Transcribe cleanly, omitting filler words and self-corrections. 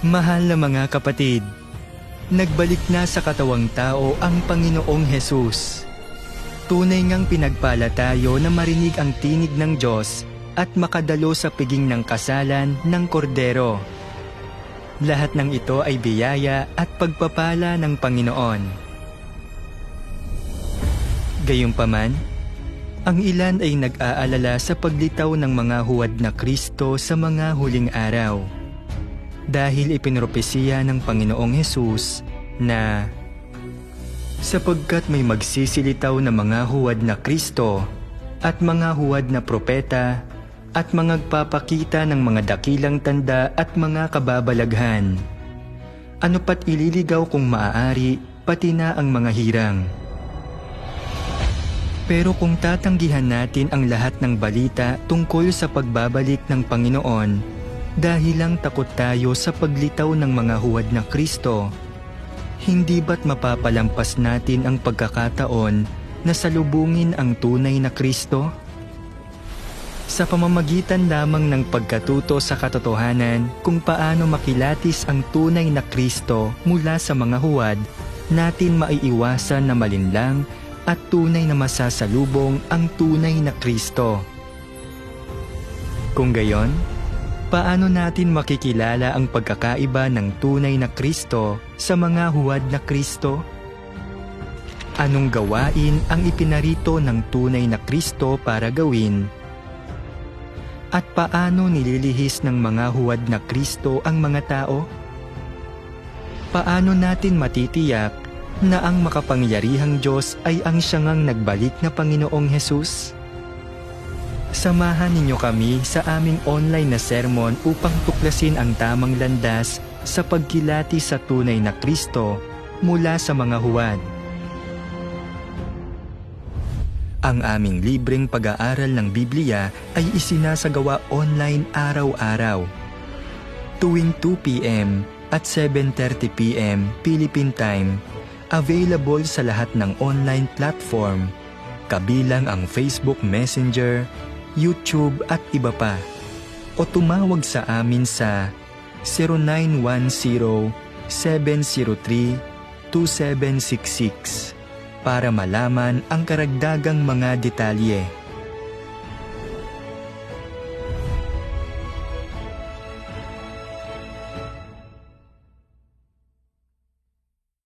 Mahal na mga kapatid, nagbalik na sa katawang tao ang Panginoong Hesus. Tunay ngang pinagpala tayo na marinig ang tinig ng Diyos at makadalo sa piging ng kasalan ng Kordero. Lahat ng ito ay biyaya at pagpapala ng Panginoon. Gayunpaman, ang ilan ay nag-aalala sa paglitaw ng mga huwad na Kristo sa mga huling araw. Dahil ipinropesiya ng Panginoong Hesus na sapagkat may magsisilitaw na mga huwad na Kristo at mga huwad na propeta at magpapakita ng mga dakilang tanda at mga kababalaghan. Ano pat ililigaw kung maaari, pati na ang mga hirang. Pero kung tatanggihan natin ang lahat ng balita tungkol sa pagbabalik ng Panginoon, dahil lang takot tayo sa paglitaw ng mga huwad na Kristo, hindi ba't mapapalampas natin ang pagkakataon na salubungin ang tunay na Kristo? Sa pamamagitan lamang ng pagkatuto sa katotohanan kung paano makilatis ang tunay na Kristo mula sa mga huwad, natin maiiwasan na malinlang at tunay na masasalubong ang tunay na Kristo. Kung gayon, paano natin makikilala ang pagkakaiba ng tunay na Kristo sa mga huwad na Kristo? Anong gawain ang ipinarito ng tunay na Kristo para gawin? At paano nililihis ng mga huwad na Kristo ang mga tao? Paano natin matitiyak na ang makapangyarihang Diyos ay ang siyang nagbalik na Panginoong Hesus? Samahan ninyo kami sa aming online na sermon upang tuklasin ang tamang landas sa pagkilati sa tunay na Kristo mula sa mga huwad. Ang aming libreng pag-aaral ng Biblia ay isinasagawa online araw-araw. Tuwing 2 p.m. at 7:30 p.m. Philippine Time, available sa lahat ng online platform, kabilang ang Facebook Messenger, YouTube at iba pa. O tumawag sa amin sa 0910-703-2766 para malaman ang karagdagang mga detalye.